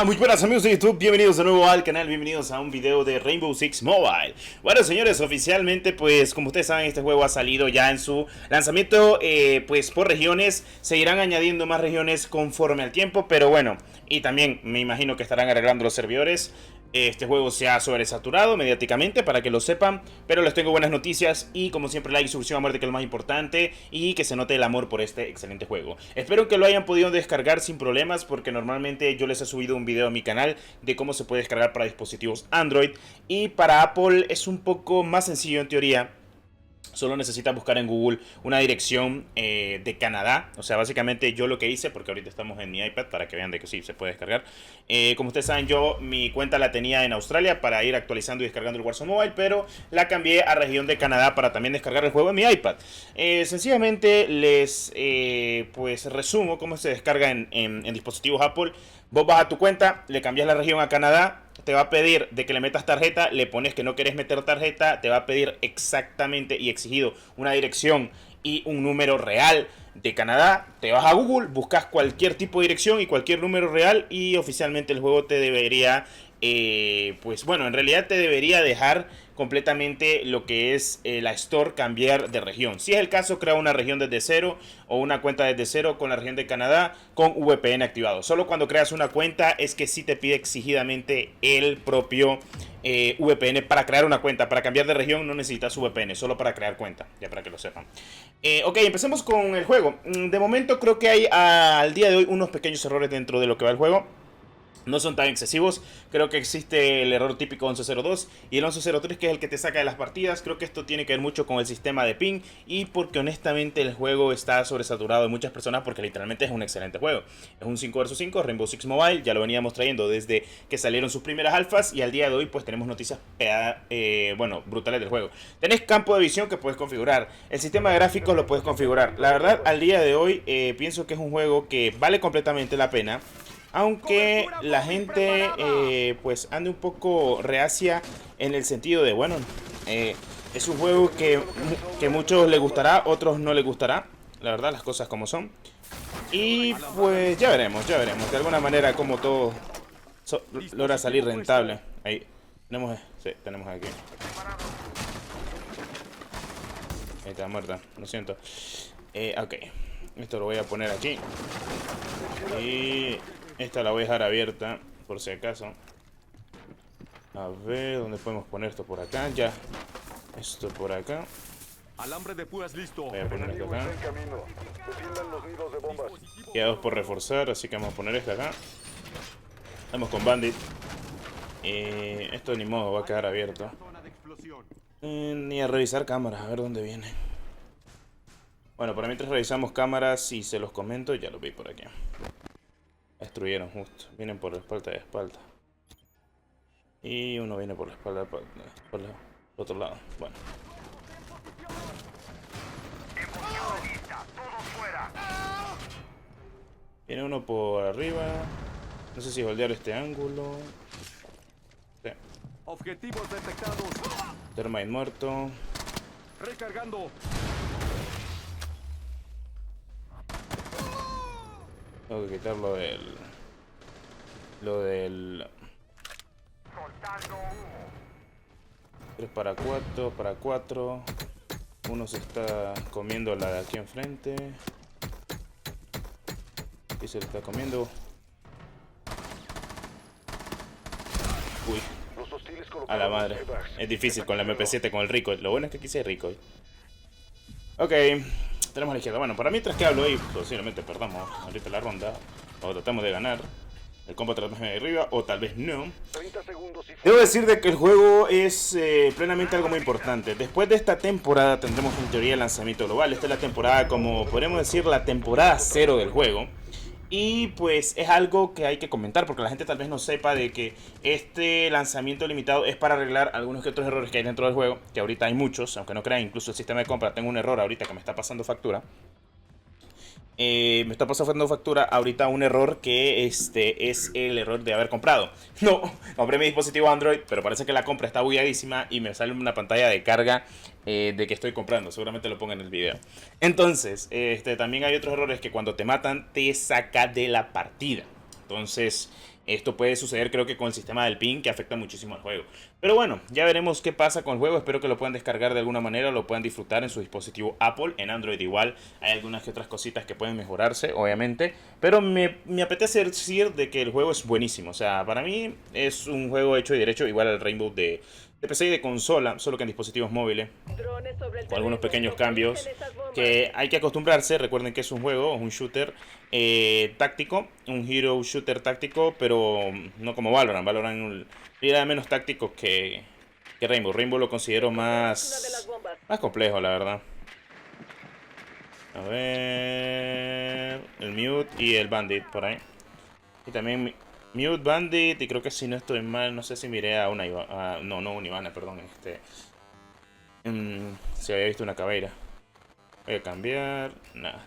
Muy buenas amigos de YouTube, bienvenidos de nuevo al canal, bienvenidos a un video de Rainbow Six Mobile. Bueno señores, oficialmente pues como ustedes saben este juego ha salido ya en su lanzamiento pues por regiones. Se irán añadiendo más regiones conforme al tiempo, pero bueno, y también me imagino que estarán arreglando los servidores. Este juego se ha sobresaturado mediáticamente, para que lo sepan, pero les tengo buenas noticias y como siempre like y suscripción a muerte, que es lo más importante, y que se note el amor por este excelente juego. Espero que lo hayan podido descargar sin problemas, porque normalmente yo les he subido un video a mi canal de cómo se puede descargar para dispositivos Android, y para Apple es un poco más sencillo en teoría. Solo necesitas buscar en Google una dirección de Canadá. O sea, básicamente yo lo que hice, porque ahorita estamos en mi iPad para que vean de que sí se puede descargar. Como ustedes saben, yo mi cuenta la tenía en Australia para ir actualizando y descargando el Warzone Mobile, pero la cambié a región de Canadá para también descargar el juego en mi iPad. Sencillamente les pues resumo cómo se descarga en dispositivos Apple. Vos vas a tu cuenta, le cambias la región a Canadá, te va a pedir de que le metas tarjeta, le pones que no querés meter tarjeta, te va a pedir exactamente y exigido una dirección y un número real de Canadá. Te vas a Google, buscas cualquier tipo de dirección y cualquier número real y oficialmente el juego te debería, pues bueno, en realidad te debería dejar completamente lo que es la Store cambiar de región. Si es el caso, crea una región desde cero o una cuenta desde cero con la región de Canadá con VPN activado. Solo cuando creas una cuenta es que sí te pide exigidamente el propio VPN para crear una cuenta. Para cambiar de región no necesitas VPN, solo para crear cuenta, ya para que lo sepan. Ok, empecemos con el juego. De momento creo que hay al día de hoy unos pequeños errores dentro de lo que va el juego. No son tan excesivos. Creo que existe el error típico 1102 y el 1103, que es el que te saca de las partidas. Creo que esto tiene que ver mucho con el sistema de ping y porque honestamente el juego está sobresaturado de muchas personas, porque literalmente es un excelente juego. Es un 5 vs 5 Rainbow Six Mobile. Ya lo veníamos trayendo desde que salieron sus primeras alfas y al día de hoy pues tenemos noticias bueno, brutales del juego. Tenés campo de visión que puedes configurar. El sistema de gráficos lo puedes configurar. La verdad, al día de hoy pienso que es un juego que vale completamente la pena. Aunque la gente pues ande un poco reacia en el sentido de, bueno, es un juego que muchos les gustará, otros no les gustará. La verdad, las cosas como son. Y pues ya veremos. De alguna manera como todo logra salir rentable. Ahí, tenemos, sí, tenemos aquí. Ahí está muerta, lo siento. Ok, esto lo voy a poner aquí. Y esta la voy a dejar abierta, por si acaso. A ver, ¿dónde podemos poner esto? Por acá, ya. Esto por acá. Alambre de púas listo. Voy a poner esto acá. Queda dos por reforzar, así que vamos a poner esta acá. Vamos con Bandit. Esto ni modo, va a quedar abierto. Ni a revisar cámaras, a ver dónde viene. Bueno, para mientras revisamos cámaras y se los comento, ya lo vi por aquí. Destruyeron justo. Vienen por la espalda de espalda. Y uno viene por la espalda por el otro lado. Bueno. Viene uno por arriba. No sé si holdear este ángulo. Sí. Objetivos detectados. Termite muerto. Recargando. Tengo que quitar lo del 3 para 4. Uno se está comiendo la de aquí enfrente. Y se le está comiendo. Uy, a la madre. Es difícil con la MP7, con el recoil. Lo bueno es que aquí sí hay recoil. Ok, tenemos a la izquierda. Bueno, para mientras que hablo y posiblemente perdamos ahorita la ronda, o tratamos de ganar el combo tal vez de arriba, o tal vez no. Debo decir de que el juego es plenamente algo muy importante. Después de esta temporada tendremos en teoría el lanzamiento global. Esta es la temporada, como podemos decir, la temporada 0 del juego. Y pues es algo que hay que comentar, porque la gente tal vez no sepa de que este lanzamiento limitado es para arreglar algunos que otros errores que hay dentro del juego, que ahorita hay muchos, aunque no crean, incluso el sistema de compra. Tengo un error ahorita que me está pasando factura. Me está pasando factura ahorita un error que es el error de haber comprado. No, compré mi dispositivo Android, pero parece que la compra está bugueadísima y me sale una pantalla de carga de que estoy comprando. Seguramente lo pongo en el video. Entonces, también hay otros errores que cuando te matan te saca de la partida. Entonces, Esto puede suceder creo que con el sistema del ping, que afecta muchísimo al juego. Pero bueno, ya veremos qué pasa con el juego. Espero que lo puedan descargar de alguna manera, lo puedan disfrutar en su dispositivo Apple. En Android igual hay algunas que otras cositas que pueden mejorarse, obviamente. Pero me apetece decir de que el juego es buenísimo. O sea, para mí es un juego hecho y derecho igual al Rainbow de PC y de consola, solo que en dispositivos móviles, con algunos pequeños cambios que hay que acostumbrarse. Recuerden que es un juego, un shooter táctico, un hero shooter táctico, pero no como Valorant. Valorant era menos táctico que Rainbow. Rainbow lo considero más complejo, la verdad. A ver, el Mute y el Bandit por ahí. Y también Mute, Bandit, y creo que si no estoy mal, no sé si miré a una Ivana, no una Ivana, perdón, si había visto una caveira. Voy a cambiar, nada.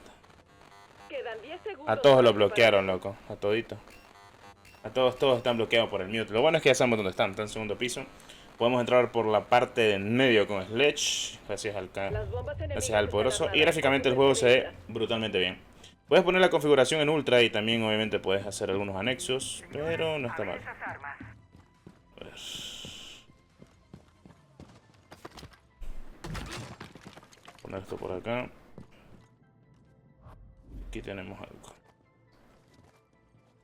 A todos los bloquearon, loco, a todito. A todos están bloqueados por el Mute. Lo bueno es que ya sabemos dónde están en segundo piso. Podemos entrar por la parte de en medio con Sledge, gracias al poderoso. Y gráficamente el juego se ve brutalmente bien. Puedes poner la configuración en ultra y también obviamente puedes hacer algunos anexos, pero no está mal. A ver. Poner esto por acá. Aquí tenemos algo.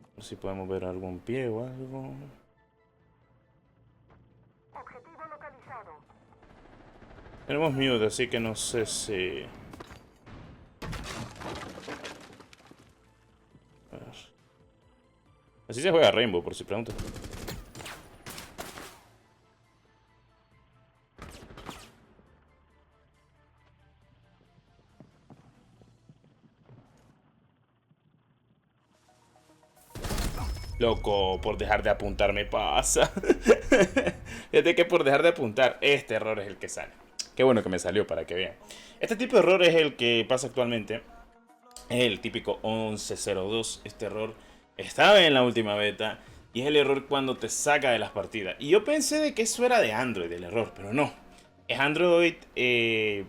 A ver si podemos ver algún pie o algo. Objetivo localizado. Tenemos mute, así que no sé si... A ver. Así se juega Rainbow, por si preguntas. Loco, por dejar de apuntar me pasa. Fíjate que por dejar de apuntar, este error es el que sale. Qué bueno que me salió para que vean. Este tipo de error es el que pasa actualmente. Es el típico 1102. Este error estaba en la última beta. Y es el error cuando te saca de las partidas. Y yo pensé de que eso era de Android, el error, pero no. Es Android,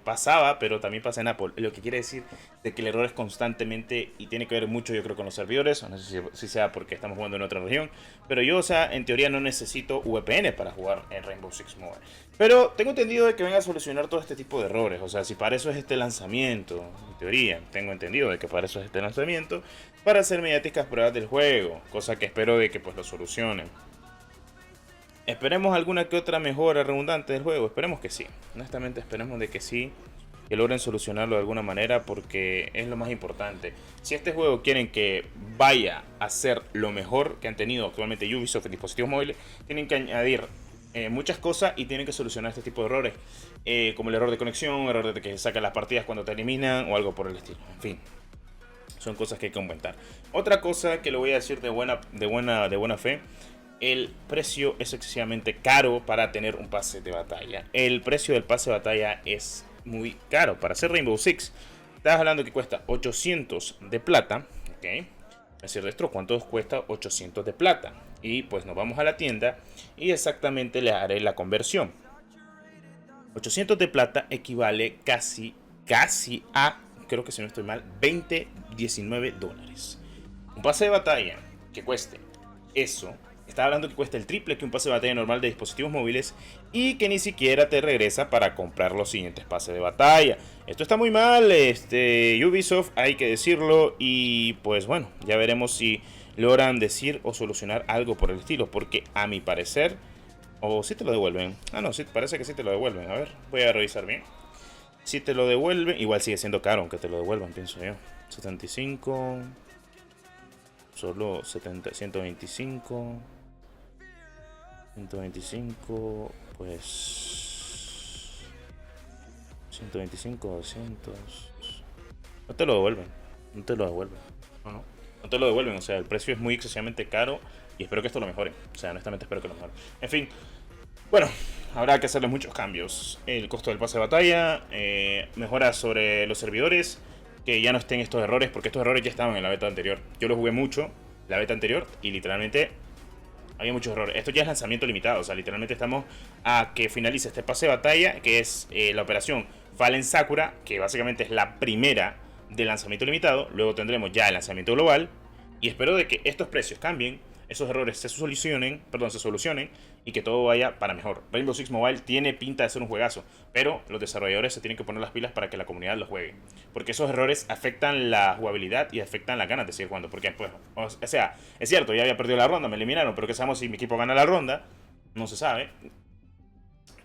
pasaba, pero también pasa en Apple. Lo que quiere decir de que el error es constantemente y tiene que ver mucho, yo creo, con los servidores. No sé si sea porque estamos jugando en otra región. Pero yo, o sea, en teoría no necesito VPN para jugar en Rainbow Six Mobile. Pero tengo entendido de que venga a solucionar todo este tipo de errores. O sea, si para eso es este lanzamiento, en teoría, tengo entendido de que para eso es este lanzamiento, para hacer mediáticas pruebas del juego. Cosa que espero de que pues lo solucionen. Esperemos alguna que otra mejora redundante del juego. Esperemos que sí. Honestamente esperemos de que sí. Que logren solucionarlo de alguna manera, porque es lo más importante. Si este juego quieren que vaya a ser lo mejor que han tenido actualmente Ubisoft en dispositivos móviles, tienen que añadir muchas cosas y tienen que solucionar este tipo de errores. Como el error de conexión, error de que sacan las partidas cuando te eliminan o algo por el estilo. En fin. Son cosas que hay que aumentar. Otra cosa que le voy a decir de buena fe. El precio es excesivamente caro para tener un pase de batalla. El precio del pase de batalla es muy caro. Para hacer Rainbow Six, estás hablando que cuesta 800 de plata. Ok. Es decir, esto, ¿cuánto cuesta 800 de plata? Y pues nos vamos a la tienda y exactamente le haré la conversión. 800 de plata equivale casi a, creo que si no estoy mal, 19 dólares. Un pase de batalla que cueste eso. Está hablando que cuesta el triple que un pase de batalla normal de dispositivos móviles y que ni siquiera te regresa para comprar los siguientes pases de batalla. Esto está muy mal, Ubisoft, hay que decirlo, y pues bueno, ya veremos si logran decir o solucionar algo por el estilo, porque a mi parecer, o si te lo devuelven. Ah, no, sí, parece que sí te lo devuelven. A ver, voy a revisar bien. Si te lo devuelven, igual sigue siendo caro aunque te lo devuelvan, pienso yo. 75, solo 70, 125. 125, pues 125, 200. No te lo devuelven. No te lo devuelven. No te lo devuelven. O sea, el precio es muy excesivamente caro. Y espero que esto lo mejore. O sea, honestamente espero que lo mejore. En fin. Bueno, habrá que hacerle muchos cambios. El costo del pase de batalla. Mejoras sobre los servidores. Que ya no estén estos errores. Porque estos errores ya estaban en la beta anterior. Yo los jugué mucho. La beta anterior. Y literalmente había muchos errores. Esto ya es lanzamiento limitado. O sea, literalmente estamos a que finalice este pase de batalla, que es la operación Fallen Sakura, que básicamente es la primera de lanzamiento limitado. Luego tendremos ya el lanzamiento global. Y espero de que estos precios cambien. esos errores se solucionen y que todo vaya para mejor. Rainbow Six Mobile tiene pinta de ser un juegazo, pero los desarrolladores se tienen que poner las pilas para que la comunidad lo juegue, porque esos errores afectan la jugabilidad y afectan las ganas de seguir jugando, porque pues, o sea, es cierto, ya había perdido la ronda, me eliminaron, pero que sabemos si mi equipo gana la ronda, no se sabe,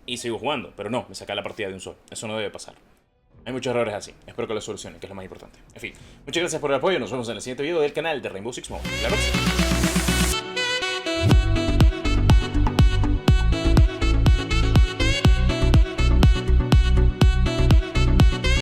y sigo jugando, pero no, me saca la partida de un solo, eso no debe pasar. Hay muchos errores así, espero que lo solucionen, que es lo más importante. En fin, muchas gracias por el apoyo, nos vemos en el siguiente video del canal de Rainbow Six Mobile. La próxima.